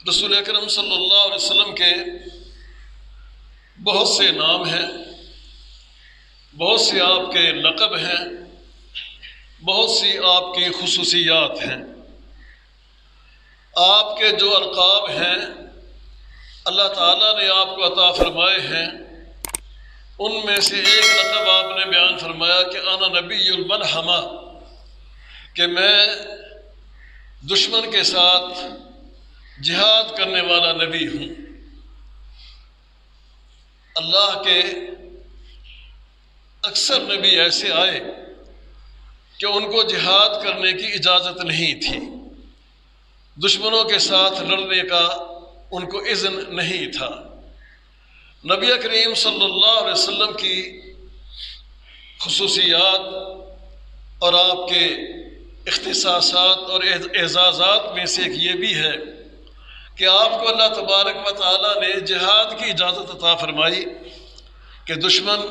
رسول اکرم صلی اللہ علیہ وسلم کے بہت سے نام ہیں، بہت سے آپ کے لقب ہیں، بہت سی آپ کی خصوصیات ہیں۔ آپ کے جو القاب ہیں اللہ تعالیٰ نے آپ کو عطا فرمائے ہیں، ان میں سے ایک لقب آپ نے بیان فرمایا کہ انا نبی الملحمہ، کہ میں دشمن کے ساتھ جہاد کرنے والا نبی ہوں۔ اللہ کے اکثر نبی ایسے آئے کہ ان کو جہاد کرنے کی اجازت نہیں تھی، دشمنوں کے ساتھ لڑنے کا ان کو اذن نہیں تھا۔ نبی کریم صلی اللہ علیہ وسلم کی خصوصیات اور آپ کے اختصاصات اور اعزازات میں سے ایک یہ بھی ہے کہ آپ کو اللہ تبارک و تعالیٰ نے جہاد کی اجازت عطا فرمائی کہ دشمن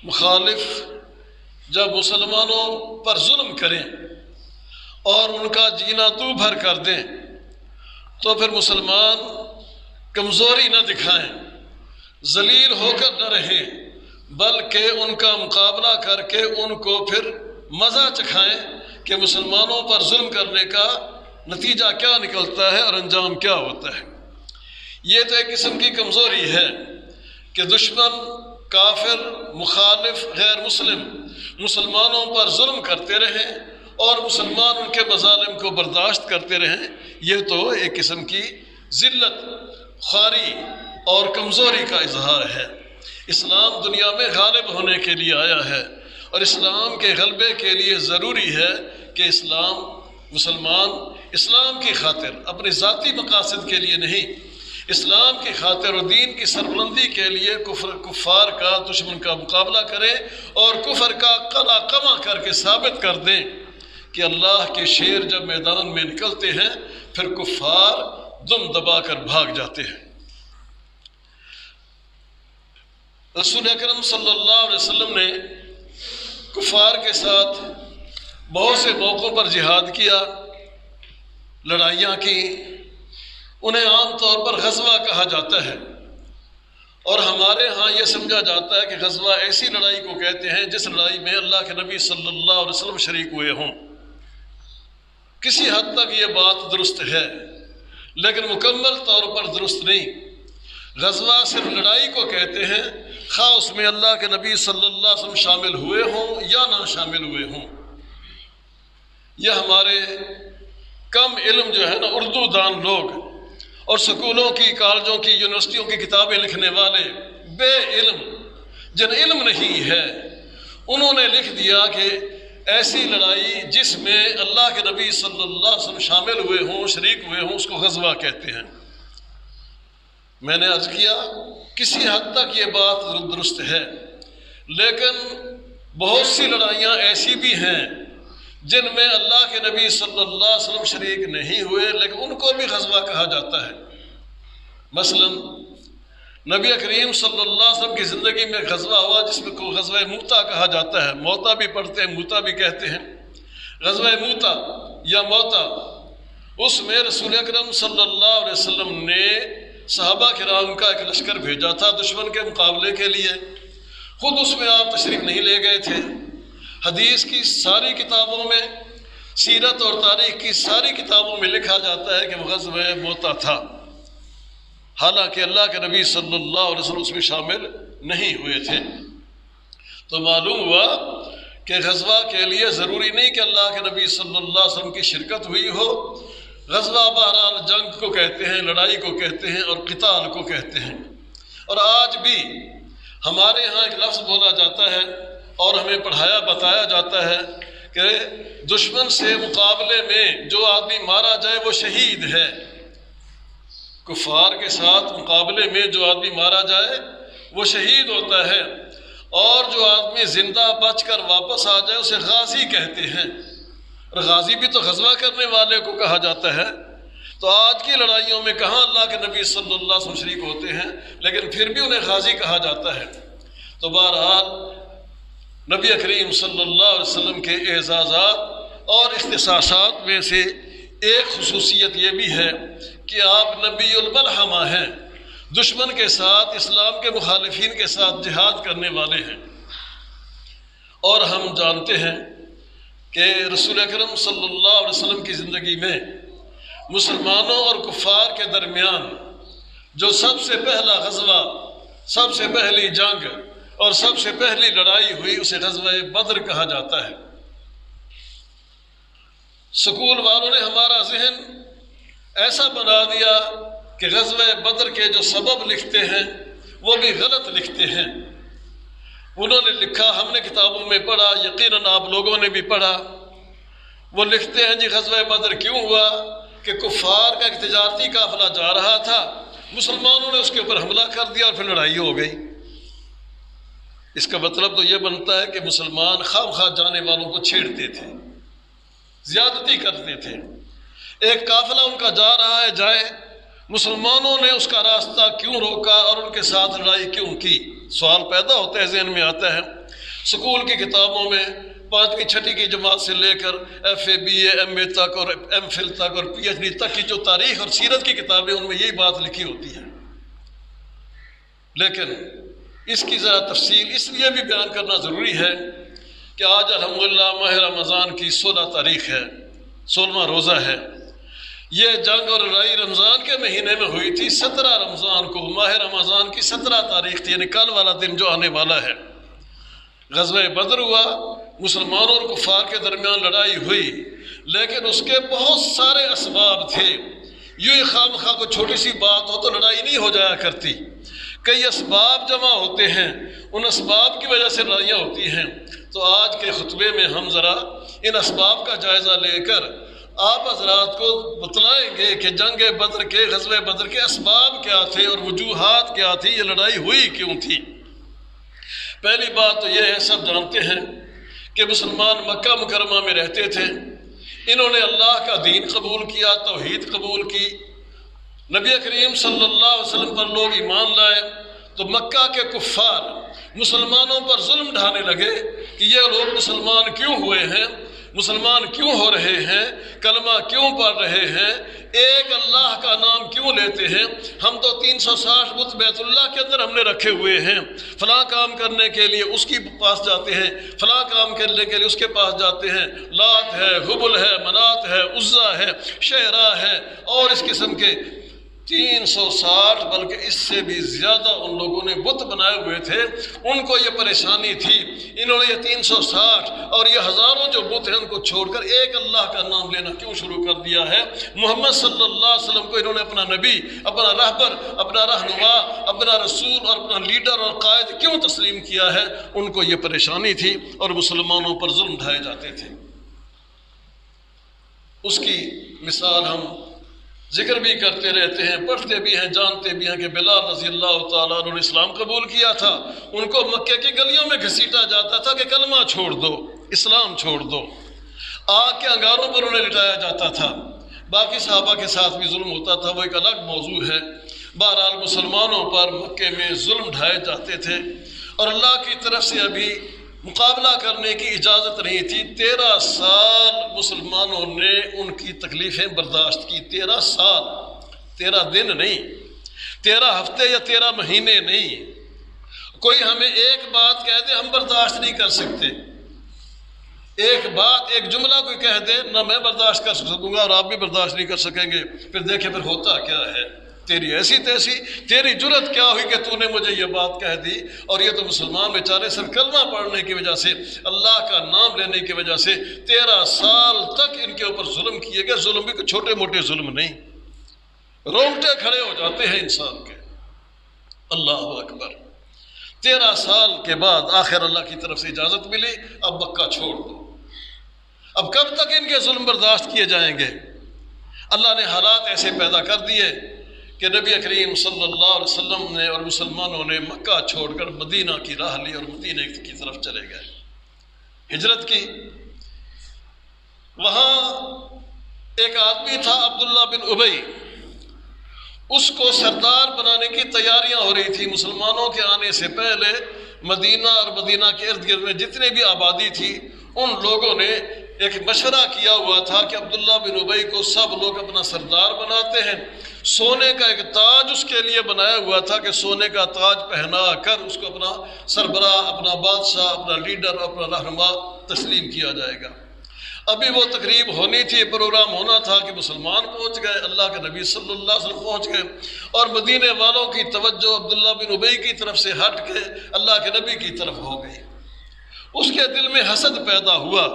مخالف جب مسلمانوں پر ظلم کریں اور ان کا جینا دو بھر کر دیں تو پھر مسلمان کمزوری نہ دکھائیں، ذلیل ہو کر نہ رہیں، بلکہ ان کا مقابلہ کر کے ان کو پھر مزہ چکھائیں کہ مسلمانوں پر ظلم کرنے کا نتیجہ کیا نکلتا ہے اور انجام کیا ہوتا ہے۔ یہ تو ایک قسم کی کمزوری ہے کہ دشمن، کافر، مخالف، غیر مسلم مسلمانوں پر ظلم کرتے رہیں اور مسلمان ان کے مظالم کو برداشت کرتے رہیں۔ یہ تو ایک قسم کی ذلت، خواری اور کمزوری کا اظہار ہے۔ اسلام دنیا میں غالب ہونے کے لیے آیا ہے اور اسلام کے غلبے کے لیے ضروری ہے کہ مسلمان اسلام کی خاطر، اپنے ذاتی مقاصد کے لیے نہیں، اسلام کی خاطر اور دین کی سربلندی کے لیے کفار کا، دشمن کا مقابلہ کریں اور کفر کا قلع قمع کر کے ثابت کر دیں کہ اللہ کے شیر جب میدان میں نکلتے ہیں پھر کفار دم دبا کر بھاگ جاتے ہیں۔ رسول اکرم صلی اللہ علیہ وسلم نے کفار کے ساتھ بہت سے موقعوں پر جہاد کیا، لڑائیاں کی۔ انہیں عام طور پر غزوہ کہا جاتا ہے اور ہمارے ہاں یہ سمجھا جاتا ہے کہ غزوہ ایسی لڑائی کو کہتے ہیں جس لڑائی میں اللہ کے نبی صلی اللہ علیہ وسلم شریک ہوئے ہوں۔ کسی حد تک یہ بات درست ہے لیکن مکمل طور پر درست نہیں۔ غزوہ صرف لڑائی کو کہتے ہیں، خواہ اس میں اللہ کے نبی صلی اللہ علیہ وسلم شامل ہوئے ہوں یا نہ شامل ہوئے ہوں۔ یہ ہمارے کم علم جو ہے نا اردو دان لوگ اور سکولوں کی، کالجوں کی، یونیورسٹیوں کی کتابیں لکھنے والے بے علم جن علم نہیں ہے، انہوں نے لکھ دیا کہ ایسی لڑائی جس میں اللہ کے نبی صلی اللہ علیہ وسلم شامل ہوئے ہوں، شریک ہوئے ہوں، اس کو غزوہ کہتے ہیں۔ میں نے عرض کیا کسی حد تک یہ بات درست ہے، لیکن بہت سی لڑائیاں ایسی بھی ہیں جن میں اللہ کے نبی صلی اللہ علیہ وسلم شریک نہیں ہوئے لیکن ان کو بھی غزوہ کہا جاتا ہے۔ مثلا نبی کریم صلی اللہ علیہ وسلم کی زندگی میں غزوہ ہوا جس میں کو غزوہ موتا کہا جاتا ہے، موتا بھی پڑھتے ہیں، موتا بھی کہتے ہیں۔ غزوہ موتا یا موتا، اس میں رسول اکرم صلی اللہ علیہ وسلم نے صحابہ کرام کا ایک لشکر بھیجا تھا دشمن کے مقابلے کے لیے، خود اس میں آپ تشریف نہیں لے گئے تھے۔ حدیث کی ساری کتابوں میں، سیرت اور تاریخ کی ساری کتابوں میں لکھا جاتا ہے کہ وہ غزوہ موتا تھا، حالانکہ اللہ کے نبی صلی اللہ علیہ وسلم اس میں شامل نہیں ہوئے تھے۔ تو معلوم ہوا کہ غزوہ کے لیے ضروری نہیں کہ اللہ کے نبی صلی اللہ علیہ وسلم کی شرکت ہوئی ہو۔ غزوہ بہرحال جنگ کو کہتے ہیں، لڑائی کو کہتے ہیں اور قتال کو کہتے ہیں۔ اور آج بھی ہمارے ہاں ایک لفظ بولا جاتا ہے اور ہمیں پڑھایا بتایا جاتا ہے کہ دشمن سے مقابلے میں جو آدمی مارا جائے وہ شہید ہے۔ کفار کے ساتھ مقابلے میں جو آدمی مارا جائے وہ شہید ہوتا ہے، اور جو آدمی زندہ بچ کر واپس آ جائے اسے غازی کہتے ہیں، اور غازی بھی تو غزوہ کرنے والے کو کہا جاتا ہے۔ تو آج کی لڑائیوں میں کہاں اللہ کے نبی صلی اللہ علیہ وسلم شریک ہوتے ہیں لیکن پھر بھی انہیں غازی کہا جاتا ہے۔ تو بہرحال نبی کریم صلی اللہ علیہ وسلم کے اعزازات اور اختصاصات میں سے ایک خصوصیت یہ بھی ہے کہ آپ نبی الملحمہ ہیں، دشمن کے ساتھ، اسلام کے مخالفین کے ساتھ جہاد کرنے والے ہیں۔ اور ہم جانتے ہیں کہ رسول اکرم صلی اللہ علیہ وسلم کی زندگی میں مسلمانوں اور کفار کے درمیان جو سب سے پہلا غزوہ، سب سے پہلی جنگ اور سب سے پہلی لڑائی ہوئی، اسے غزوہ بدر کہا جاتا ہے۔ سکول والوں نے ہمارا ذہن ایسا بنا دیا کہ غزوہ بدر کے جو سبب لکھتے ہیں وہ بھی غلط لکھتے ہیں۔ انہوں نے لکھا، ہم نے کتابوں میں پڑھا، یقیناً آپ لوگوں نے بھی پڑھا، وہ لکھتے ہیں جی غزوہ بدر کیوں ہوا کہ کفار کا ایک تجارتی قافلہ جا رہا تھا، مسلمانوں نے اس کے اوپر حملہ کر دیا اور پھر لڑائی ہو گئی۔ اس کا مطلب تو یہ بنتا ہے کہ مسلمان خواہ خواہ جانے والوں کو چھیڑتے تھے، زیادتی کرتے تھے۔ ایک قافلہ ان کا جا رہا ہے، جائے، مسلمانوں نے اس کا راستہ کیوں روکا اور ان کے ساتھ لڑائی کیوں کی؟ سوال پیدا ہوتا ہے، ذہن میں آتا ہے۔ سکول کی کتابوں میں 5ویں 6ٹھی کی جماعت سے لے کر FA BA MA تک اور MPhil تک اور PhD تک کی جو تاریخ اور سیرت کی کتابیں، ان میں یہی بات لکھی ہوتی ہے۔ لیکن اس کی ذرا تفصیل اس لیے بھی بیان کرنا ضروری ہے کہ آج الحمدللہ ماہ رمضان کی 16 تاریخ ہے، 16واں روزہ ہے۔ یہ جنگ اور لڑائی رمضان کے مہینے میں ہوئی تھی، 17 رمضان کو، ماہ رمضان کی 17 تاریخ تھی، یعنی کل والا دن جو آنے والا ہے۔ غزوہ بدر ہوا، مسلمانوں اور کفار کے درمیان لڑائی ہوئی، لیکن اس کے بہت سارے اسباب تھے۔ یوں خواہ مخواہ کوئی چھوٹی سی بات ہو تو لڑائی نہیں ہو جایا کرتی، کئی اسباب جمع ہوتے ہیں، ان اسباب کی وجہ سے لڑائیاں ہوتی ہیں۔ تو آج کے خطبے میں ہم ذرا ان اسباب کا جائزہ لے کر آپ حضرات کو بتلائیں گے کہ جنگ بدر کے، غزوہ بدر کے اسباب کیا تھے اور وجوہات کیا تھی، یہ لڑائی ہوئی کیوں تھی۔ پہلی بات تو یہ ہے، سب جانتے ہیں کہ مسلمان مکہ مکرمہ میں رہتے تھے، انہوں نے اللہ کا دین قبول کیا، توحید قبول کی، نبی کریم صلی اللہ علیہ وسلم پر لوگ ایمان لائے، تو مکہ کے کفار مسلمانوں پر ظلم ڈھانے لگے کہ یہ لوگ مسلمان کیوں ہوئے ہیں، مسلمان کیوں ہو رہے ہیں، کلمہ کیوں پڑھ رہے ہیں، ایک اللہ کا نام کیوں لیتے ہیں، ہم تو 360 بت بیت اللہ کے اندر ہم نے رکھے ہوئے ہیں، فلاں کام کرنے کے لیے اس کے پاس جاتے ہیں، فلاں کام کرنے کے لیے اس کے پاس جاتے ہیں، لات ہے، حبل ہے، منات ہے، عزا ہے، شعرا ہے، اور اس قسم کے 360 بلکہ اس سے بھی زیادہ ان لوگوں نے بت بنائے ہوئے تھے۔ ان کو یہ پریشانی تھی، انہوں نے یہ 360 اور یہ ہزاروں جو بت ہیں ان کو چھوڑ کر ایک اللہ کا نام لینا کیوں شروع کر دیا ہے۔ محمد صلی اللہ علیہ وسلم کو انہوں نے اپنا نبی، اپنا رہبر، اپنا رہنما، اپنا رسول اور اپنا لیڈر اور قائد کیوں تسلیم کیا ہے؟ ان کو یہ پریشانی تھی اور مسلمانوں پر ظلم ڈھائے جاتے تھے۔ اس کی مثال ہم ذکر بھی کرتے رہتے ہیں، پڑھتے بھی ہیں، جانتے بھی ہیں کہ بلال رضی اللہ تعالیٰ عنہ نے اسلام قبول کیا تھا، ان کو مکہ کی گلیوں میں گھسیٹا جاتا تھا کہ کلمہ چھوڑ دو، اسلام چھوڑ دو، آگ کے انگاروں پر انہیں لٹایا جاتا تھا۔ باقی صحابہ کے ساتھ بھی ظلم ہوتا تھا، وہ ایک الگ موضوع ہے۔ بہرحال مسلمانوں پر مکے میں ظلم ڈھائے جاتے تھے اور اللہ کی طرف سے ابھی مقابلہ کرنے کی اجازت نہیں تھی۔ 13 سال مسلمانوں نے ان کی تکلیفیں برداشت کی، 13 سال، 13 دن نہیں، 13 ہفتے یا 13 مہینے نہیں۔ کوئی ہمیں ایک بات کہہ دے ہم برداشت نہیں کر سکتے، ایک بات، ایک جملہ کوئی کہہ دے نہ میں برداشت کر سکوں گا اور آپ بھی برداشت نہیں کر سکیں گے، پھر دیکھیں پھر ہوتا کیا ہے۔ تیری ایسی تیسی، تیری جرت کیا ہوئی کہ تو نے مجھے یہ بات کہہ دی؟ اور یہ تو مسلمان بیچارے صرف کلمہ پڑھنے کی وجہ سے، اللہ کا نام لینے کی وجہ سے 13 سال تک ان کے اوپر ظلم کیے گئے۔ ظلم بھی کوئی چھوٹے موٹے ظلم نہیں، رونگٹے کھڑے ہو جاتے ہیں انسان کے۔ اللہ اکبر۔ 13 سال کے بعد آخر اللہ کی طرف سے اجازت ملی، اب مکہ چھوڑ دو۔ اب کب تک ان کے ظلم برداشت کیے جائیں گے؟ اللہ نے حالات ایسے پیدا کر دیے کہ نبی کریم صلی اللہ علیہ وسلم نے اور مسلمانوں نے مکہ چھوڑ کر مدینہ کی راہ لی اور مدینہ کی طرف چلے گئے، ہجرت کی۔ وہاں ایک آدمی تھا عبداللہ بن ابی، اس کو سردار بنانے کی تیاریاں ہو رہی تھی۔ مسلمانوں کے آنے سے پہلے مدینہ اور مدینہ کے ارد گرد میں جتنے بھی آبادی تھی ان لوگوں نے ایک مشورہ کیا ہوا تھا کہ عبداللہ بن ابی کو سب لوگ اپنا سردار بناتے ہیں، سونے کا ایک تاج اس کے لیے بنایا ہوا تھا کہ سونے کا تاج پہنا کر اس کو اپنا سربراہ، اپنا بادشاہ، اپنا لیڈر، اپنا رہنما تسلیم کیا جائے گا۔ ابھی وہ تقریب ہونی تھی، پروگرام ہونا تھا کہ مسلمان پہنچ گئے، اللہ کے نبی صلی اللہ علیہ وسلم پہنچ گئے، اور مدینے والوں کی توجہ عبداللہ بن ابی کی طرف سے ہٹ کے اللہ کے نبی کی طرف ہو گئی۔ اس کے دل میں حسد پیدا ہوا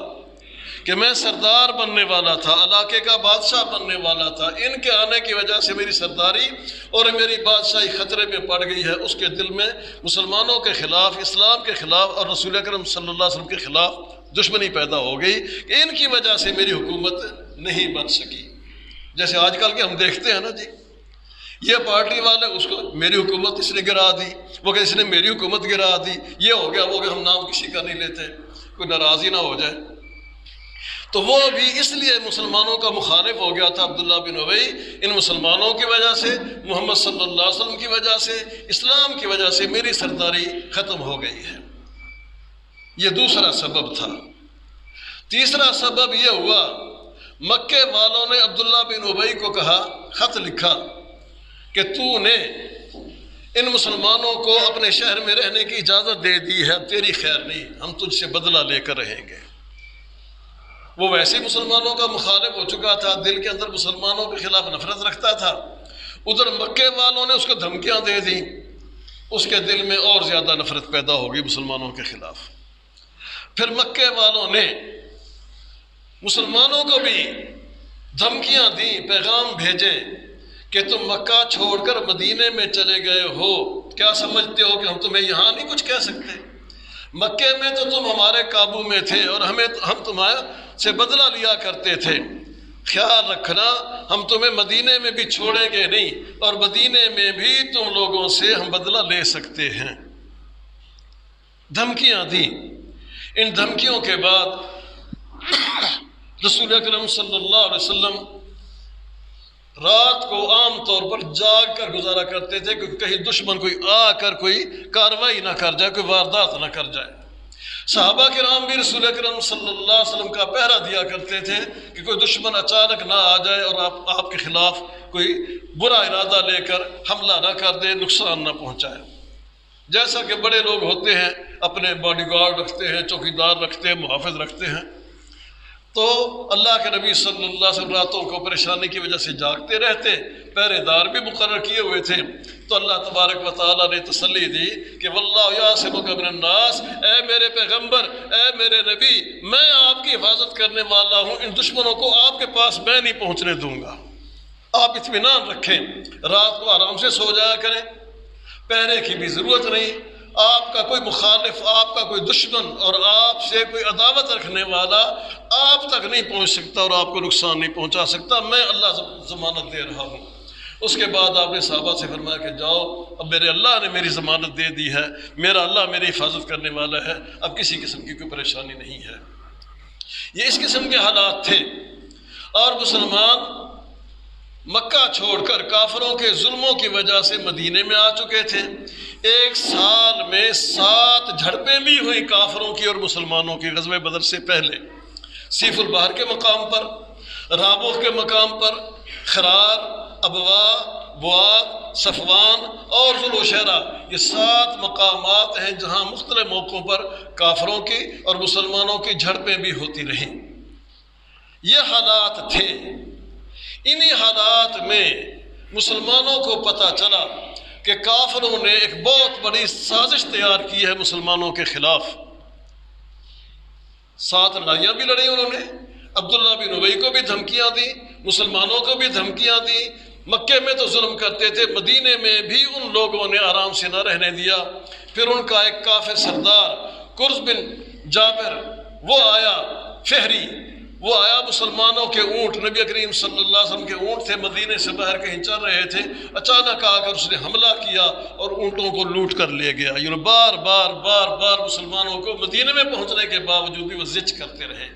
کہ میں سردار بننے والا تھا، علاقے کا بادشاہ بننے والا تھا، ان کے آنے کی وجہ سے میری سرداری اور میری بادشاہی خطرے میں پڑ گئی ہے۔ اس کے دل میں مسلمانوں کے خلاف، اسلام کے خلاف اور رسول اکرم صلی اللہ علیہ وسلم کے خلاف دشمنی پیدا ہو گئی کہ ان کی وجہ سے میری حکومت نہیں بن سکی۔ جیسے آج کل کے ہم دیکھتے ہیں نا جی، یہ پارٹی والے اس کو میری حکومت اس نے گرا دی، وہ کہ اس نے میری حکومت گرا دی، یہ ہو گیا وہ کہ ہم نام کسی کا نہیں لیتے، کوئی ناراضی نہ ہو جائے۔ تو وہ بھی اس لیے مسلمانوں کا مخالف ہو گیا تھا عبداللہ بن ابی، ان مسلمانوں کی وجہ سے، محمد صلی اللہ علیہ وسلم کی وجہ سے، اسلام کی وجہ سے میری سرداری ختم ہو گئی ہے۔ یہ دوسرا سبب تھا۔ تیسرا سبب یہ ہوا، مکے والوں نے عبداللہ بن ابی کو کہا، خط لکھا کہ تو نے ان مسلمانوں کو اپنے شہر میں رہنے کی اجازت دے دی ہے، تیری خیر نہیں، ہم تجھ سے بدلہ لے کر رہیں گے۔ وہ ویسے مسلمانوں کا مخالف ہو چکا تھا، دل کے اندر مسلمانوں کے خلاف نفرت رکھتا تھا، ادھر مکے والوں نے اس کو دھمکیاں دے دیں، اس کے دل میں اور زیادہ نفرت پیدا ہوگی مسلمانوں کے خلاف۔ پھر مکے والوں نے مسلمانوں کو بھی دھمکیاں دیں، پیغام بھیجے کہ تم مکہ چھوڑ کر مدینے میں چلے گئے ہو، کیا سمجھتے ہو کہ ہم تمہیں یہاں نہیں کچھ کہہ سکتے؟ مکے میں تو تم ہمارے قابو میں تھے اور ہم تمہارے سے بدلہ لیا کرتے تھے، خیال رکھنا ہم تمہیں مدینے میں بھی چھوڑیں گے نہیں، اور مدینے میں بھی تم لوگوں سے ہم بدلہ لے سکتے ہیں۔ دھمکیاں دیں۔ ان دھمکیوں کے بعد رسول اکرم صلی اللہ علیہ وسلم رات کو عام طور پر جاگ کر گزارا کرتے تھے کہ کہیں دشمن کوئی آ کر کوئی کاروائی نہ کر جائے، کوئی واردات نہ کر جائے۔ صحابہ کرام بھی رسول اکرم صلی اللہ علیہ وسلم کا پہرا دیا کرتے تھے کہ کوئی دشمن اچانک نہ آ جائے اور آپ کے خلاف کوئی برا ارادہ لے کر حملہ نہ کر دے، نقصان نہ پہنچائے۔ جیسا کہ بڑے لوگ ہوتے ہیں، اپنے باڈی گارڈ رکھتے ہیں، چوکیدار رکھتے ہیں، محافظ رکھتے ہیں، تو اللہ کے نبی صلی اللہ علیہ وسلم راتوں کو پریشانی کی وجہ سے جاگتے رہتے، پہرے دار بھی مقرر کیے ہوئے تھے۔ تو اللہ تبارک و تعالیٰ نے تسلی دی کہ واللہ یعصمک من الناس، اے میرے پیغمبر، اے میرے نبی، میں آپ کی حفاظت کرنے والا ہوں، ان دشمنوں کو آپ کے پاس میں نہیں پہنچنے دوں گا۔ آپ اطمینان رکھیں، رات کو آرام سے سو جایا کریں، پہرے کی بھی ضرورت نہیں۔ آپ کا کوئی مخالف، آپ کا کوئی دشمن اور آپ سے کوئی عداوت رکھنے والا آپ تک نہیں پہنچ سکتا اور آپ کو نقصان نہیں پہنچا سکتا، میں اللہ ضمانت دے رہا ہوں۔ اس کے بعد آپ نے صحابہ سے فرمایا کہ جاؤ، اب میرے اللہ نے میری ضمانت دے دی ہے، میرا اللہ میری حفاظت کرنے والا ہے، اب کسی قسم کی کوئی پریشانی نہیں ہے۔ یہ اس قسم کے حالات تھے، اور مسلمان مکہ چھوڑ کر کافروں کے ظلموں کی وجہ سے مدینے میں آ چکے تھے۔ ایک سال میں 7 جھڑپیں بھی ہوئی کافروں کی اور مسلمانوں کی غزوہ بدر سے پہلے، سیف البحر کے مقام پر، رابوغ کے مقام پر، خرار، ابوا، بواد، صفوان اور ذوالشیرہ، یہ 7 مقامات ہیں جہاں مختلف موقعوں پر کافروں کی اور مسلمانوں کی جھڑپیں بھی ہوتی رہیں۔ یہ حالات تھے۔ انہی حالات میں مسلمانوں کو پتہ چلا کہ کافروں نے ایک بہت بڑی سازش تیار کی ہے مسلمانوں کے خلاف۔ 7 لڑائیاں بھی لڑیں انہوں نے، عبداللہ بن ابی کو بھی دھمکیاں دی، مسلمانوں کو بھی دھمکیاں دی۔ مکے میں تو ظلم کرتے تھے، مدینے میں بھی ان لوگوں نے آرام سے نہ رہنے دیا۔ پھر ان کا ایک کافر سردار کرز بن جابر وہ آیا، فہری، وہ آیا، مسلمانوں کے اونٹ، نبی کریم صلی اللہ علیہ وسلم کے اونٹ تھے، مدینے سے باہر کہیں چل رہے تھے، اچانک آ کر اس نے حملہ کیا اور اونٹوں کو لوٹ کر لے گیا۔ بار بار مسلمانوں کو مدینے میں پہنچنے کے باوجود بھی وہ زچ کرتے رہے۔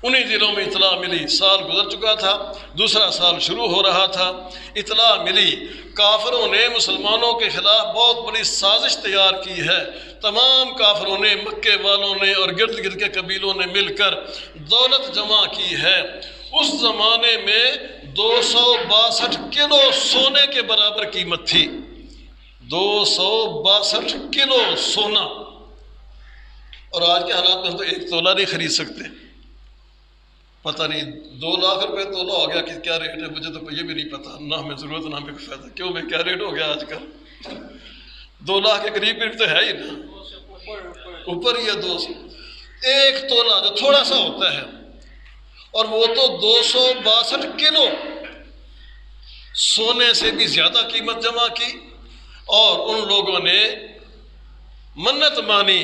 انہی دنوں میں اطلاع ملی، سال گزر چکا تھا، دوسرا سال شروع ہو رہا تھا، اطلاع ملی کافروں نے مسلمانوں کے خلاف بہت بڑی سازش تیار کی ہے۔ تمام کافروں نے، مکے والوں نے اور گرد گرد کے قبیلوں نے مل کر دولت جمع کی ہے۔ اس زمانے میں 262 کلو سونے کے برابر قیمت تھی، 262 کلو سونا، اور آج کے حالات میں ہم تو 1 تولہ نہیں خرید سکتے۔ پتہ نہیں 2 لاکھ روپے تولہ ہو گیا کہ کیا ریٹ ہے، مجھے تو یہ بھی نہیں پتا، نہ ہمیں ضرورت نہ ہمیں کوئی فائدہ، کیوں میں کیا ریٹ ہو گیا آج کل؟ 2 لاکھ کے قریب تو ہے ہی نا، اوپر ہی ہے 200۔ 1 تولہ جو تھوڑا سا ہوتا ہے، اور وہ تو 262 کلو سونے سے بھی زیادہ قیمت جمع کی، اور ان لوگوں نے منت مانی،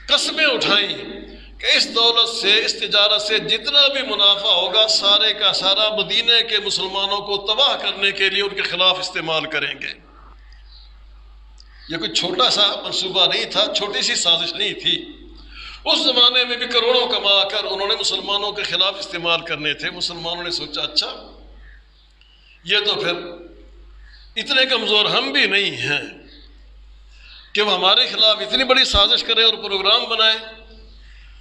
قسمیں اٹھائیں کہ اس دولت سے، اس تجارت سے جتنا بھی منافع ہوگا سارے کا سارا مدینے کے مسلمانوں کو تباہ کرنے کے لیے ان کے خلاف استعمال کریں گے۔ یہ کوئی چھوٹا سا منصوبہ نہیں تھا، چھوٹی سی سازش نہیں تھی۔ اس زمانے میں بھی کروڑوں کما کر انہوں نے مسلمانوں کے خلاف استعمال کرنے تھے۔ مسلمانوں نے سوچا اچھا یہ تو پھر اتنے کمزور ہم بھی نہیں ہیں کہ وہ ہمارے خلاف اتنی بڑی سازش کرے اور پروگرام بنائے۔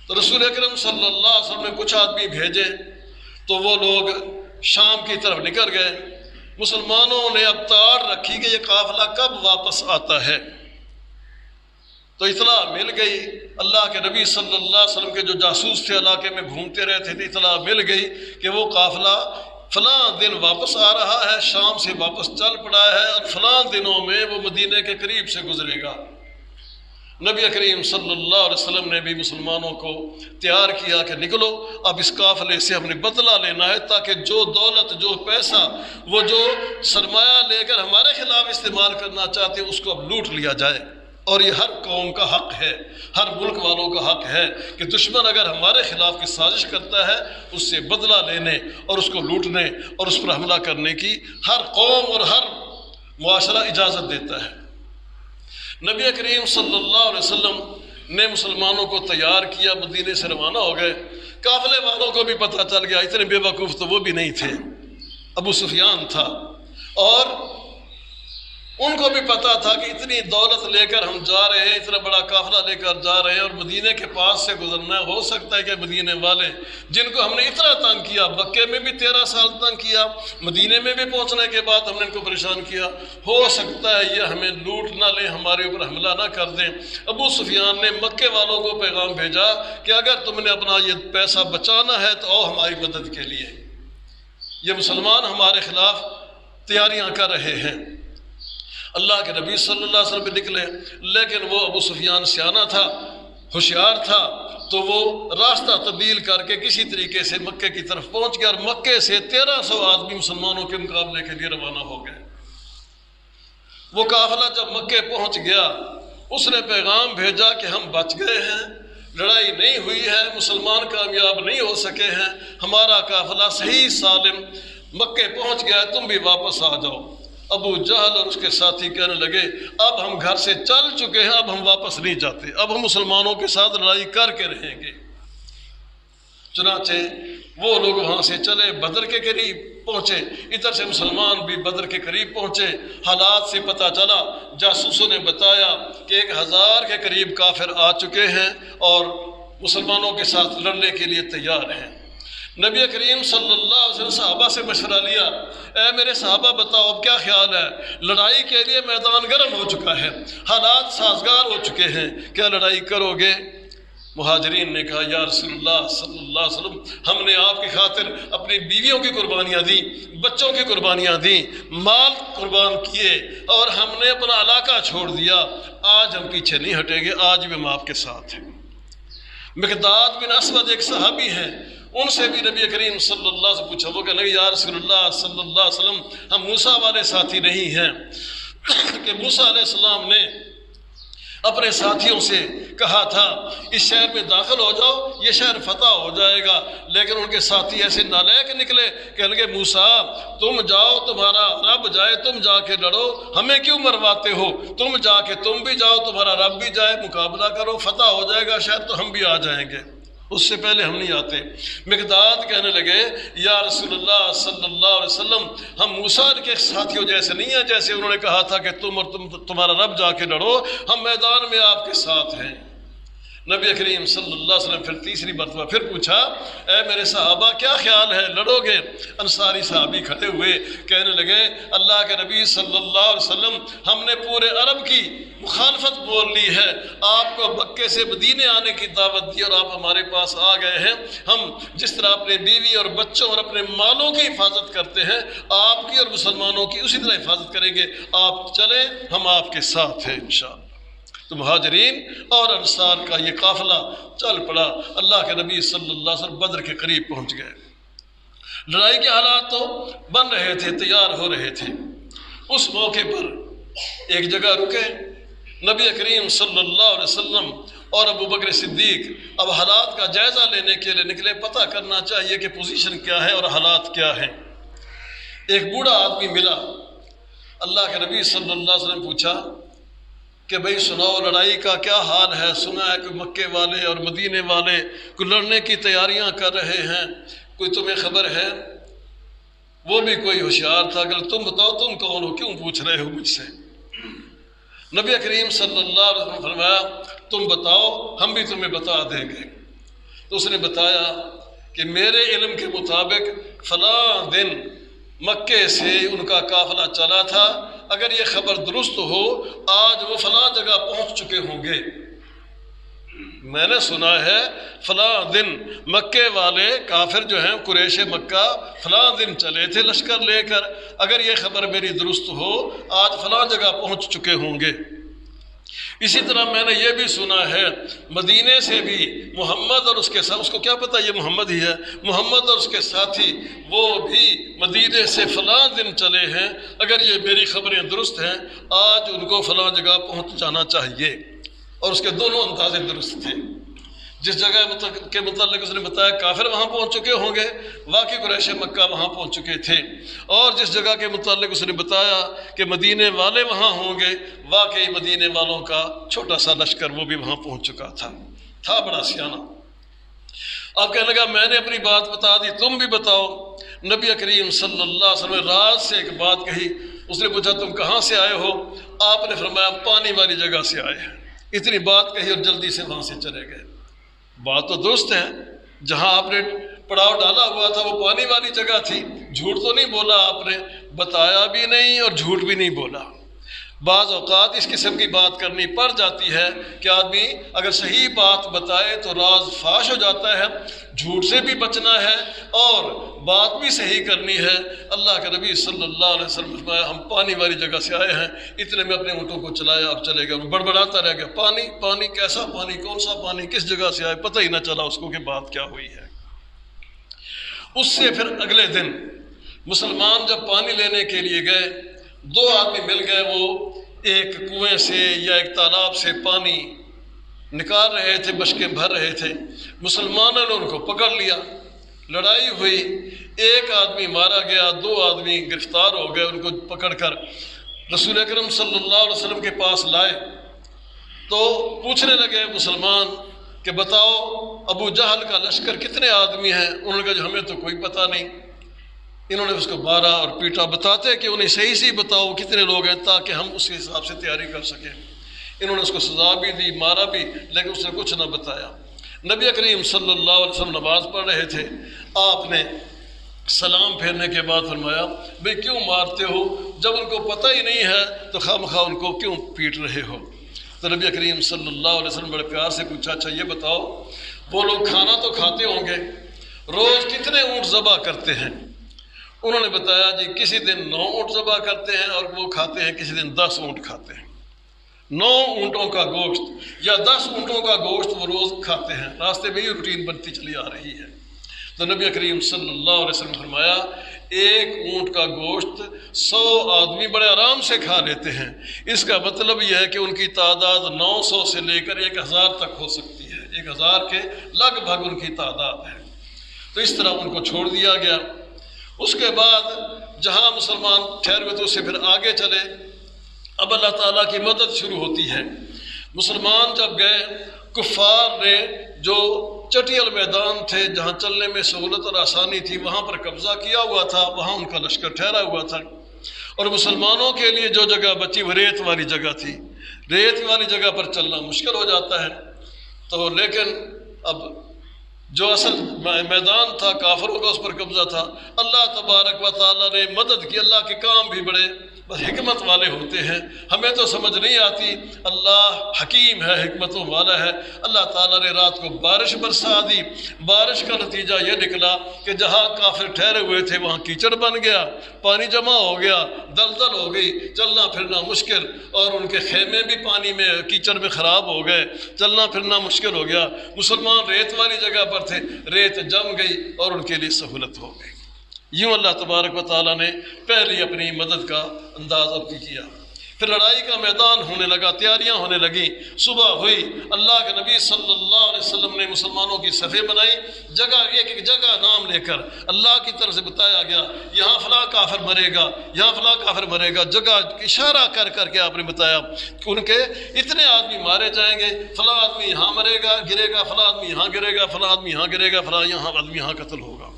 تو رسول اکرم صلی اللہ علیہ وسلم نے کچھ آدمی بھیجے، تو وہ لوگ شام کی طرف نکل گئے۔ مسلمانوں نے اب تاڑ رکھی کہ یہ قافلہ کب واپس آتا ہے، تو اطلاع مل گئی۔ اللہ کے نبی صلی اللہ علیہ وسلم کے جو جاسوس تھے علاقے میں گھومتے رہتے تھے، اطلاع مل گئی کہ وہ قافلہ فلاں دن واپس آ رہا ہے، شام سے واپس چل پڑا ہے، اور فلاں دنوں میں وہ مدینے کے قریب سے گزرے گا۔ نبی کریم صلی اللہ علیہ وسلم نے بھی مسلمانوں کو تیار کیا کہ نکلو، اب اس قافلے سے ہم نے بدلہ لینا ہے، تاکہ جو دولت، جو پیسہ، وہ جو سرمایہ لے کر ہمارے خلاف استعمال کرنا چاہتے ہیں اس کو اب لوٹ لیا جائے۔ اور یہ ہر قوم کا حق ہے، ہر ملک والوں کا حق ہے کہ دشمن اگر ہمارے خلاف کی سازش کرتا ہے اس سے بدلہ لینے اور اس کو لوٹنے اور اس پر حملہ کرنے کی ہر قوم اور ہر معاشرہ اجازت دیتا ہے۔ نبی کریم صلی اللہ علیہ وسلم نے مسلمانوں کو تیار کیا، مدینے سے روانہ ہو گئے۔ قافلے والوں کو بھی پتہ چل گیا، اتنے بے وقوف تو وہ بھی نہیں تھے، ابو سفیان تھا، اور ان کو بھی پتا تھا کہ اتنی دولت لے کر ہم جا رہے ہیں، اتنا بڑا قافلہ لے کر جا رہے ہیں، اور مدینے کے پاس سے گزرنا ہے۔ ہو سکتا ہے کہ مدینے والے جن کو ہم نے اتنا تنگ کیا، مکے میں بھی 13 سال تنگ کیا، مدینے میں بھی پہنچنے کے بعد ہم نے ان کو پریشان کیا، ہو سکتا ہے یہ ہمیں لوٹ نہ لیں، ہمارے اوپر حملہ نہ کر دیں۔ ابو سفیان نے مکے والوں کو پیغام بھیجا کہ اگر تم نے اپنا یہ پیسہ بچانا ہے تو آؤ ہماری مدد کے لیے، یہ مسلمان ہمارے خلاف تیاریاں کر رہے ہیں۔ اللہ کے نبی صلی اللہ علیہ وسلم بھی نکلے، لیکن وہ ابو سفیان سیانہ تھا، ہوشیار تھا، تو وہ راستہ تبدیل کر کے کسی طریقے سے مکے کی طرف پہنچ گیا، اور مکے سے 1300 آدمی مسلمانوں کے مقابلے کے لیے روانہ ہو گئے۔ وہ قافلہ جب مکے پہنچ گیا، اس نے پیغام بھیجا کہ ہم بچ گئے ہیں، لڑائی نہیں ہوئی ہے، مسلمان کامیاب نہیں ہو سکے ہیں، ہمارا قافلہ صحیح سالم مکے پہنچ گیا، تم بھی واپس آ جاؤ۔ ابو جہل اور اس کے ساتھی کہنے لگے اب ہم گھر سے چل چکے ہیں، اب ہم واپس نہیں جاتے، اب ہم مسلمانوں کے ساتھ لڑائی کر کے رہیں گے۔ چنانچہ وہ لوگ وہاں سے چلے، بدر کے قریب پہنچے، ادھر سے مسلمان بھی بدر کے قریب پہنچے۔ حالات سے پتہ چلا، جاسوسوں نے بتایا کہ 1000 کے قریب کافر آ چکے ہیں اور مسلمانوں کے ساتھ لڑنے کے لیے تیار ہیں۔ نبی کریم صلی اللہ علیہ وسلم صحابہ سے مشورہ لیا، اے میرے صحابہ بتاؤ اب کیا خیال ہے؟ لڑائی کے لیے میدان گرم ہو چکا ہے، حالات سازگار ہو چکے ہیں، کیا لڑائی کرو گے؟ مہاجرین نے کہا یا رسول اللہ صلی اللہ علیہ وسلم، ہم نے آپ کی خاطر اپنی بیویوں کی قربانیاں دیں، بچوں کی قربانیاں دیں، مال قربان کیے، اور ہم نے اپنا علاقہ چھوڑ دیا، آج ہم پیچھے نہیں ہٹیں گے، آج بھی ہم آپ کے ساتھ ہیں۔ مقداد بن اسود ایک صحابی ہیں، ان سے بھی نبی کریم صلی اللہ علیہ وسلم پوچھا، وہ کہنے لگے یا رسول اللہ صلی اللہ علیہ وسلم، ہم موسیٰ والے ساتھی نہیں ہیں کہ موسیٰ علیہ السلام نے اپنے ساتھیوں سے کہا تھا اس شہر میں داخل ہو جاؤ، یہ شہر فتح ہو جائے گا، لیکن ان کے ساتھی ایسے نالائق نکلے، کہنے لگے موسیٰ تم جاؤ، تمہارا رب جائے، تم جا کے لڑو، ہمیں کیوں مرواتے ہو؟ تم جا کے تم بھی جاؤ، تمہارا رب بھی جائے، مقابلہ کرو، فتح ہو جائے گا شہر تو ہم بھی آ جائیں گے۔ اس سے پہلے ہم نہیں آتے۔ مقداد کہنے لگے یا رسول اللہ صلی اللہ علیہ وسلم، ہم موسیٰ کے ساتھیوں جیسے نہیں ہیں، جیسے انہوں نے کہا تھا کہ تم اور تمہارا رب جا کے لڑو، ہم میدان میں آپ کے ساتھ ہیں۔ نبی کریم صلی اللہ علیہ وسلم پھر تیسری مرتبہ پھر پوچھا، اے میرے صحابہ کیا خیال ہے، لڑو گے؟ انصاری صحابی کھڑے ہوئے کہنے لگے، اللہ کے نبی صلی اللہ علیہ وسلم، ہم نے پورے عرب کی مخالفت بول لی ہے، آپ کو مکے سے مدینے آنے کی دعوت دی اور آپ ہمارے پاس آ گئے ہیں، ہم جس طرح اپنے بیوی اور بچوں اور اپنے مالوں کی حفاظت کرتے ہیں، آپ کی اور مسلمانوں کی اسی طرح حفاظت کریں گے، آپ چلیں، ہم آپ کے ساتھ ہیں انشاءاللہ۔ تو مہاجرین اور انصار کا یہ قافلہ چل پڑا، اللہ کے نبی صلی اللہ علیہ وسلم بدر کے قریب پہنچ گئے۔ لڑائی کے حالات تو بن رہے تھے، تیار ہو رہے تھے۔ اس موقع پر ایک جگہ رکے، نبی کریم صلی اللہ علیہ وسلم اور ابو بکر صدیق اب حالات کا جائزہ لینے کے لیے نکلے، پتہ کرنا چاہیے کہ پوزیشن کیا ہے اور حالات کیا ہیں۔ ایک بوڑھا آدمی ملا، اللہ کے نبی صلی اللہ علیہ وسلم پوچھا کہ بھئی سناؤ لڑائی کا کیا حال ہے، سنا ہے کہ مکے والے اور مدینے والے کوئی لڑنے کی تیاریاں کر رہے ہیں، کوئی تمہیں خبر ہے؟ وہ بھی کوئی ہوشیار تھا کہ تم بتاؤ تم کون ہو، کیوں پوچھ رہے ہو مجھ سے؟ نبی کریم صلی اللہ علیہ وسلم فرمایا تم بتاؤ ہم بھی تمہیں بتا دیں گے۔ تو اس نے بتایا کہ میرے علم کے مطابق فلاں دن مکے سے ان کا قافلہ چلا تھا، اگر یہ خبر درست ہو آج وہ فلاں جگہ پہنچ چکے ہوں گے۔ میں نے سنا ہے فلاں دن مکے والے کافر جو ہیں قریش مکہ فلاں دن چلے تھے لشکر لے کر، اگر یہ خبر میری درست ہو آج فلاں جگہ پہنچ چکے ہوں گے۔ اسی طرح میں نے یہ بھی سنا ہے مدینے سے بھی محمد اور اس کے ساتھ، اس کو کیا پتہ یہ محمد ہی ہے، محمد اور اس کے ساتھی وہ بھی مدینے سے فلاں دن چلے ہیں، اگر یہ میری خبریں درست ہیں آج ان کو فلاں جگہ پہنچ جانا چاہیے۔ اور اس کے دونوں اندازے درست تھے۔ جس جگہ کے متعلق اس نے بتایا کافر وہاں پہنچ چکے ہوں گے، واقعی قریش مکہ وہاں پہنچ چکے تھے، اور جس جگہ کے متعلق اس نے بتایا کہ مدینے والے وہاں ہوں گے، واقعی مدینے والوں کا چھوٹا سا لشکر وہ بھی وہاں پہنچ چکا تھا بڑا سیانہ۔ اب کہنے لگا میں نے اپنی بات بتا دی، تم بھی بتاؤ۔ نبی کریم صلی اللہ علیہ وسلم نے راز سے ایک بات کہی۔ اس نے پوچھا تم کہاں سے آئے ہو؟ آپ نے فرمایا پانی والی جگہ سے آئے ہیں۔ اتنی بات کہی اور جلدی سے وہاں سے چلے گئے۔ بات تو درست ہے، جہاں آپ نے پڑاؤ ڈالا ہوا تھا وہ پانی والی جگہ تھی، جھوٹ تو نہیں بولا، آپ نے بتایا بھی نہیں اور جھوٹ بھی نہیں بولا۔ بعض اوقات اس قسم کی بات کرنی پڑ جاتی ہے کہ آدمی اگر صحیح بات بتائے تو راز فاش ہو جاتا ہے، جھوٹ سے بھی بچنا ہے اور بات بھی صحیح کرنی ہے۔ اللہ کے نبی صلی اللہ علیہ وسلم نے فرمایا ہم پانی والی جگہ سے آئے ہیں، اتنے میں اپنے اونٹوں کو چلایا اور چلے گئے۔ بڑبڑاتا رہ گیا، پانی پانی، کیسا پانی، کون سا پانی، کس جگہ سے آئے، پتہ ہی نہ چلا اس کو کہ بات کیا ہوئی ہے۔ اس سے پھر اگلے دن مسلمان جب پانی لینے کے لیے گئے، دو آدمی مل گئے، وہ ایک کنویں سے یا ایک تالاب سے پانی نکال رہے تھے، بشکیں بھر رہے تھے۔ مسلمانوں نے ان کو پکڑ لیا، لڑائی ہوئی، ایک آدمی مارا گیا، دو آدمی گرفتار ہو گئے۔ ان کو پکڑ کر رسول اکرم صلی اللہ علیہ وسلم کے پاس لائے تو پوچھنے لگے مسلمان کہ بتاؤ ابو جہل کا لشکر کتنے آدمی ہیں؟ انہوں نے کہا ہمیں تو کوئی پتہ نہیں۔ انہوں نے اس کو مارا اور پیٹا، بتاتے کہ انہیں صحیح سے بتاؤ کتنے لوگ ہیں تاکہ ہم اس کے حساب سے تیاری کر سکیں۔ انہوں نے اس کو سزا بھی دی، مارا بھی، لیکن اس نے کچھ نہ بتایا۔ نبی کریم صلی اللہ علیہ وسلم نماز پڑھ رہے تھے، آپ نے سلام پھیرنے کے بعد فرمایا بھئی کیوں مارتے ہو؟ جب ان کو پتہ ہی نہیں ہے تو خواہ ان کو کیوں پیٹ رہے ہو؟ تو نبی کریم صلی اللہ علیہ وسلم بڑے پیار سے پوچھا اچھا یہ بتاؤ وہ لوگ کھانا تو کھاتے ہوں گے، روز کتنے اونٹ ذبح کرتے ہیں؟ انہوں نے بتایا جی کسی دن 9 اونٹ ذبح کرتے ہیں اور وہ کھاتے ہیں کسی دن 10 اونٹ کھاتے ہیں۔ 9 اونٹوں کا گوشت یا 10 اونٹوں کا گوشت وہ روز کھاتے ہیں۔ راستے میں یہ روٹین بنتی چلی آ رہی ہے۔ تو نبی کریم صلی اللہ علیہ وسلم فرمایا ایک اونٹ کا گوشت 100 آدمی بڑے آرام سے کھا لیتے ہیں۔ اس کا مطلب یہ ہے کہ ان کی تعداد 900 سے لے کر 1000 تک ہو سکتی ہے، 1000 کے لگ بھگ ان کی تعداد ہے۔ تو اس طرح ان کو چھوڑ دیا گیا۔ اس کے بعد جہاں مسلمان ٹھہر ہوئے تو اس سے پھر آگے چلے۔ اب اللہ تعالیٰ کی مدد شروع ہوتی ہے۔ مسلمان جب گئے، کفار نے جو چٹیل میدان تھے جہاں چلنے میں سہولت اور آسانی تھی، وہاں پر قبضہ کیا ہوا تھا، وہاں ان کا لشکر ٹھہرا ہوا تھا، اور مسلمانوں کے لیے جو جگہ بچی وہ ریت والی جگہ تھی، ریت والی جگہ پر چلنا مشکل ہو جاتا ہے۔ تو لیکن اب جو اصل میدان تھا کافروں کا اس پر قبضہ تھا۔ اللہ تبارک و تعالیٰ نے مدد کی۔ اللہ کے کام بھی بڑے بس حکمت والے ہوتے ہیں، ہمیں تو سمجھ نہیں آتی، اللہ حکیم ہے، حکمتوں والا ہے۔ اللہ تعالیٰ نے رات کو بارش برسا دی، بارش کا نتیجہ یہ نکلا کہ جہاں کافر ٹھہرے ہوئے تھے وہاں کیچڑ بن گیا، پانی جمع ہو گیا، دلدل ہو گئی، چلنا پھرنا مشکل، اور ان کے خیمے بھی پانی میں کیچڑ میں خراب ہو گئے، چلنا پھرنا مشکل ہو گیا۔ مسلمان ریت والی جگہ پر تھے، ریت جم گئی اور ان کے لیے سہولت ہو گئی۔ یوں اللہ تبارک و تعالیٰ نے پہلی اپنی مدد کا انداز اب کیا۔ پھر لڑائی کا میدان ہونے لگا، تیاریاں ہونے لگیں، صبح ہوئی، اللہ کے نبی صلی اللہ علیہ وسلم نے مسلمانوں کی صفیں بنائی، جگہ ایک ایک جگہ نام لے کر اللہ کی طرف سے بتایا گیا، یہاں فلاں کافر مرے گا، یہاں فلاں کافر مرے گا، جگہ اشارہ کر کر کے آپ نے بتایا کہ ان کے اتنے آدمی مارے جائیں گے، فلاں آدمی یہاں مرے گا گرے گا، فلاں آدمی یہاں گرے گا، فلاں آدمی یہاں گرے گا، فلاں یہاں آدمی یہاں قتل ہوگا۔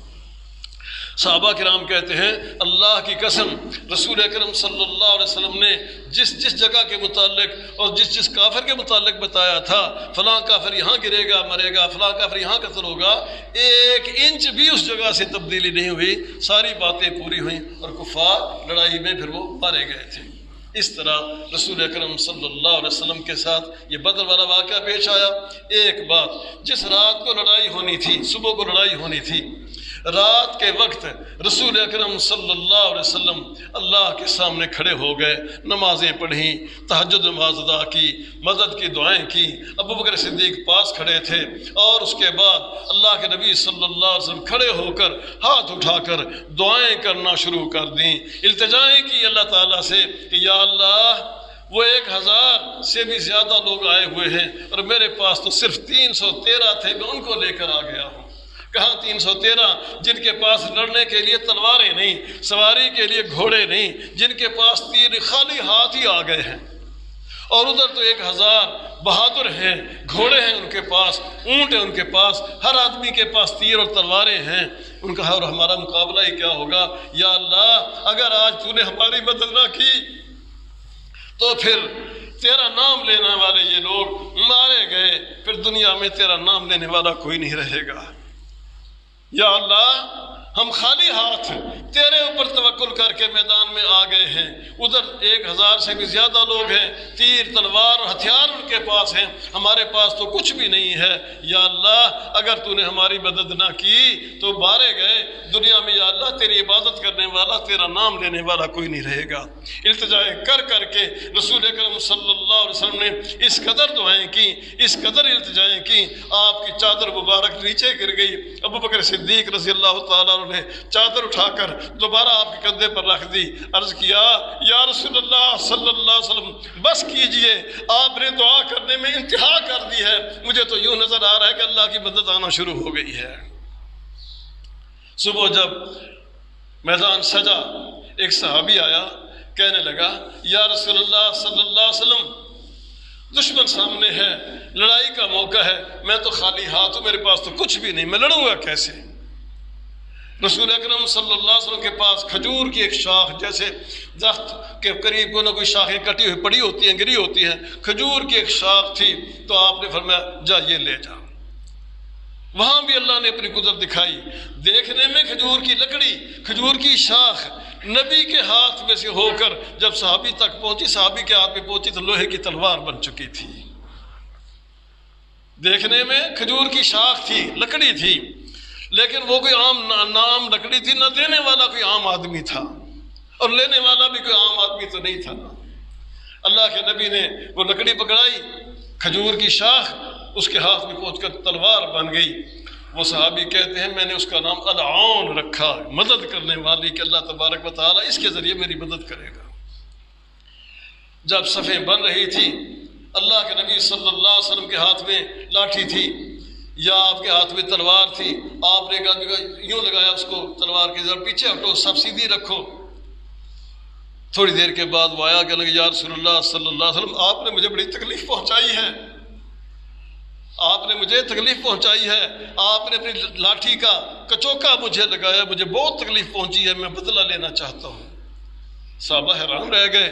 صحابہ کرام کہتے ہیں اللہ کی قسم رسول اکرم صلی اللہ علیہ وسلم نے جس جس جگہ کے متعلق اور جس جس کافر کے متعلق بتایا تھا، فلاں کافر یہاں گرے گا مرے گا، فلاں کافر یہاں قتل ہوگا، ایک انچ بھی اس جگہ سے تبدیلی نہیں ہوئی، ساری باتیں پوری ہوئیں اور کفار لڑائی میں پھر وہ مارے گئے تھے۔ اس طرح رسول اکرم صلی اللہ علیہ وسلم کے ساتھ یہ بدر والا واقعہ پیش آیا۔ ایک بات، جس رات کو لڑائی ہونی تھی، صبح کو لڑائی ہونی تھی، رات کے وقت رسول اکرم صلی اللہ علیہ وسلم اللہ کے سامنے کھڑے ہو گئے، نمازیں پڑھیں، تہجد نماز ادا کی، مدد کی دعائیں کی، ابو بکر صدیق پاس کھڑے تھے، اور اس کے بعد اللہ کے نبی صلی اللہ علیہ وسلم کھڑے ہو کر ہاتھ اٹھا کر دعائیں کرنا شروع کر دیں، التجائیں کی اللہ تعالیٰ سے کہ یا اللہ وہ 1000 سے بھی زیادہ لوگ آئے ہوئے ہیں اور میرے پاس تو صرف 313 تھے، میں ان کو لے کر آ گیا ہوں۔ کہاں 313 جن کے پاس لڑنے کے لیے تلواریں نہیں، سواری کے لیے گھوڑے نہیں، جن کے پاس تیر خالی ہاتھ ہی آ گئے ہیں، اور ادھر تو 1000 بہادر ہیں، گھوڑے ہیں ان کے پاس، اونٹ ہیں ان کے پاس، ہر آدمی کے پاس تیر اور تلواریں ہیں۔ ان کا اور ہمارا مقابلہ ہی کیا ہوگا؟ یا اللہ اگر آج تو نے ہماری مدد نہ کی تو پھر تیرا نام لینے والے یہ لوگ مارے گئے، پھر دنیا میں تیرا نام لینے والا کوئی نہیں رہے گا۔ یا اللہ ہم خالی ہاتھ تیرے اوپر توکل کر کے میدان میں آ گئے ہیں، ادھر 1000 سے بھی زیادہ لوگ ہیں، تیر تلوار اور ہتھیار ان کے پاس ہیں، ہمارے پاس تو کچھ بھی نہیں ہے۔ یا اللہ اگر تو نے ہماری مدد نہ کی تو مارے گئے، دنیا میں یا اللہ تیری عبادت کرنے والا، تیرا نام لینے والا کوئی نہیں رہے گا۔ التجائیں کر کر کے رسول اکرم صلی اللہ علیہ وسلم نے اس قدر دعائیں کی، اس قدر التجائیں کی، آپ کی چادر مبارک نیچے گر گئی۔ ابو بکر صدیق رضی اللہ تعالیٰ عنہ نے چادر اٹھا کر دوبارہ آپ کے کندھے پر رکھ دی، عرض کیا یا رسول اللہ صلی اللہ علیہ وسلم بس کیجئے، آپ نے دعا کرنے میں انتہا کر دی ہے، مجھے تو یوں نظر آ رہا ہے کہ اللہ کی مدد آنا شروع ہو گئی ہے۔ صبح جب میدان سجا، ایک صحابی آیا، کہنے لگا یا رسول اللہ صلی اللہ علیہ وسلم دشمن سامنے ہے، لڑائی کا موقع ہے، میں تو خالی ہاتھ ہوں، میرے پاس تو کچھ بھی نہیں، میں لڑوں گا کیسے؟ رسول اکرم صلی اللہ علیہ وسلم کے پاس کھجور کی ایک شاخ، جیسے درخت کے قریب کوئی نہ کوئی شاخیں کٹی ہوئی پڑی ہوتی ہیں، گری ہوتی ہیں، کھجور کی ایک شاخ تھی، تو آپ نے فرمایا جا یہ لے جا۔ وہاں بھی اللہ نے اپنی قدرت دکھائی، دیکھنے میں کھجور کی لکڑی، کھجور کی شاخ نبی کے ہاتھ میں سے ہو کر جب صحابی تک پہنچی، صحابی کے ہاتھ میں پہنچی تو لوہے کی تلوار بن چکی تھی۔ دیکھنے میں کھجور کی شاخ تھی، لکڑی تھی، لیکن وہ کوئی عام لکڑی تھی، نہ دینے والا کوئی عام آدمی تھا اور لینے والا بھی کوئی عام آدمی تو نہیں تھا۔ اللہ کے نبی نے وہ لکڑی پکڑائی، کھجور کی شاخ اس کے ہاتھ میں پہنچ کر تلوار بن گئی۔ وہ صحابی کہتے ہیں میں نے اس کا نام العون رکھا، مدد کرنے والی، کہ اللہ تبارک و تعالیٰ اس کے ذریعے میری مدد کرے گا۔ جب صفیں بن رہی تھی، اللہ کے نبی صلی اللہ علیہ وسلم کے ہاتھ میں لاٹھی تھی یا آپ کے ہاتھ میں تلوار تھی، آپ نے ایک آدمی کو یوں لگایا اس کو تلوار کے ذرا پیچھے ہٹو، سب سیدھی رکھو۔ تھوڑی دیر کے بعد وہ آیا، کہنے لگا یا رسول اللہ صلی اللہ علیہ وسلم آپ نے مجھے بڑی تکلیف پہنچائی ہے، آپ نے مجھے تکلیف پہنچائی ہے، آپ نے اپنی لاٹھی کا کچوکا مجھے لگایا، مجھے بہت تکلیف پہنچی ہے، میں بدلہ لینا چاہتا ہوں۔ صحابہ حیران رہ گئے،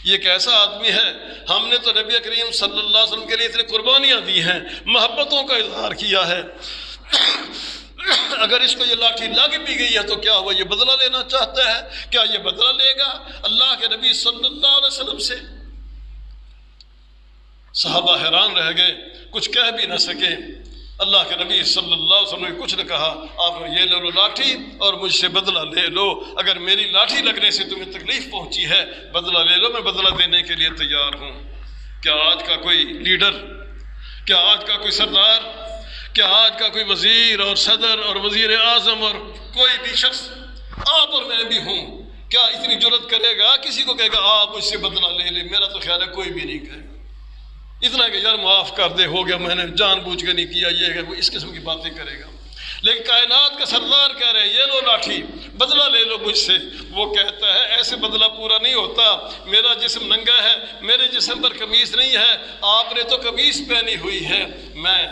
یہ کیسا آدمی ہے؟ ہم نے تو نبی کریم صلی اللہ علیہ وسلم کے لیے اتنی قربانیاں دی ہیں، محبتوں کا اظہار کیا ہے، اگر اس کو یہ لاٹھی لگ بھی گئی ہے تو کیا ہوا؟ یہ بدلہ لینا چاہتا ہے، کیا یہ بدلہ لے گا اللہ کے نبی صلی اللہ علیہ وسلم سے؟ صحابہ حیران رہ گئے، کچھ کہہ بھی نہ سکے۔ اللہ کے نبی صلی اللہ علیہ وسلم نے کچھ نہ کہا، آپ نے یہ لے لو لاٹھی اور مجھ سے بدلہ لے لو، اگر میری لاٹھی لگنے سے تمہیں تکلیف پہنچی ہے بدلہ لے لو، میں بدلہ دینے کے لیے تیار ہوں۔ کیا آج کا کوئی لیڈر، کیا آج کا کوئی سردار، کیا آج کا کوئی وزیر اور صدر اور وزیر اعظم اور کوئی بھی شخص، آپ اور میں بھی ہوں، کیا اتنی جرت کرے گا کسی کو کہے گا آپ مجھ سے بدلہ لے لیں؟ میرا تو خیال ہے کوئی بھی نہیں کہے گا۔ اتنا کہ یار معاف کر دے، ہو گیا، میں نے جان بوجھ کے نہیں کیا، یہ ہے وہ، اس قسم کی باتیں کرے گا۔ لیکن کائنات کا سردار کہہ رہے ہیں یہ لو لاٹھی، بدلہ لے لو مجھ سے۔ وہ کہتا ہے ایسے بدلہ پورا نہیں ہوتا، میرا جسم ننگا ہے، میرے جسم پر قمیص نہیں ہے، آپ نے تو قمیص پہنی ہوئی ہے، میں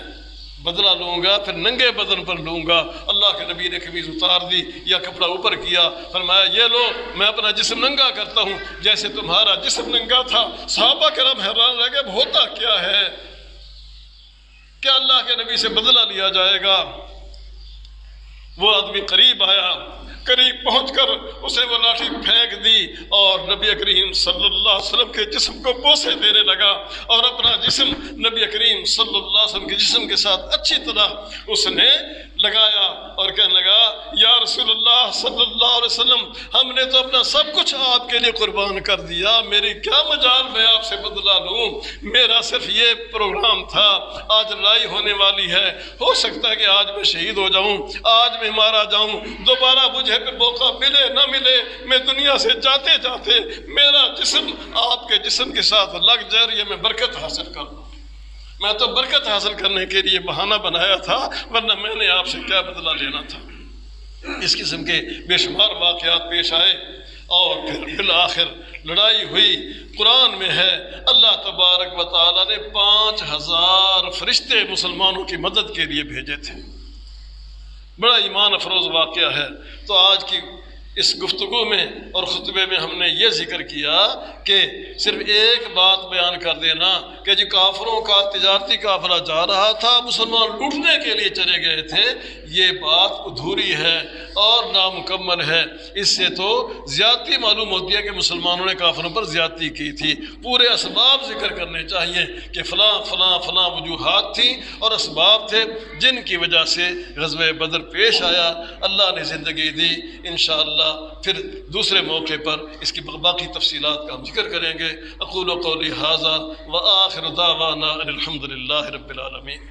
بدلہ لوں گا پھر ننگے بدن پر لوں گا۔ اللہ کے نبی نے قمیص اتار دی یا کپڑا اوپر کیا، فرمایا یہ لو، میں اپنا جسم ننگا کرتا ہوں جیسے تمہارا جسم ننگا تھا۔ صحابہ کرام حیران رہ گئے، ہوتا کیا ہے؟ کیا اللہ کے نبی سے بدلہ لیا جائے گا؟ وہ آدمی قریب آیا، قریب پہنچ کر اسے وہ لاٹھی پھینک دی اور نبی کریم صلی اللہ علیہ وسلم کے جسم کو بوسے دینے لگا، اور اپنا جسم نبی کریم صلی اللہ علیہ وسلم کے جسم کے ساتھ اچھی طرح اس نے لگایا اور کہنے لگا یا رسول اللہ صلی اللہ علیہ وسلم، ہم نے تو اپنا سب کچھ آپ کے لیے قربان کر دیا، میری کیا مجال میں آپ سے بدلہ لوں؟ میرا صرف یہ پروگرام تھا، آج لڑائی ہونے والی ہے، ہو سکتا ہے کہ آج میں شہید ہو جاؤں، آج میں مارا جاؤں، دوبارہ مجھے پھر موقع ملے نہ ملے، میں دنیا سے جاتے جاتے میرا جسم آپ کے جسم کے ساتھ لگ جائے، یہ میں برکت حاصل کر لوں۔ میں تو برکت حاصل کرنے کے لیے بہانہ بنایا تھا، ورنہ میں نے آپ سے کیا بدلہ لینا تھا۔ اس قسم کے بے شمار واقعات پیش آئے اور پھر بالآخر لڑائی ہوئی۔ قرآن میں ہے اللہ تبارک و تعالیٰ نے 5000 فرشتے مسلمانوں کی مدد کے لیے بھیجے تھے۔ بڑا ایمان افروز واقعہ ہے۔ تو آج کی اس گفتگو میں اور خطبے میں ہم نے یہ ذکر کیا کہ صرف ایک بات بیان کر دینا کہ جی کافروں کا تجارتی قافلہ جا رہا تھا، مسلمان لوٹنے کے لیے چلے گئے تھے، یہ بات ادھوری ہے اور نامکمل ہے۔ اس سے تو زیادتی معلوم ہوتی ہے کہ مسلمانوں نے کافروں پر زیادتی کی تھی۔ پورے اسباب ذکر کرنے چاہیے کہ فلاں فلاں فلاں وجوہات تھیں اور اسباب تھے جن کی وجہ سے غزوہ بدر پیش آیا، اللہ نے زندگی دی۔ انشاءاللہ پھر دوسرے موقع پر اس کی باقی تفصیلات کا ہم ذکر کریں گے۔ اقول قولی ھذا وآخر دعوانا ان الحمد للہ رب العالمین۔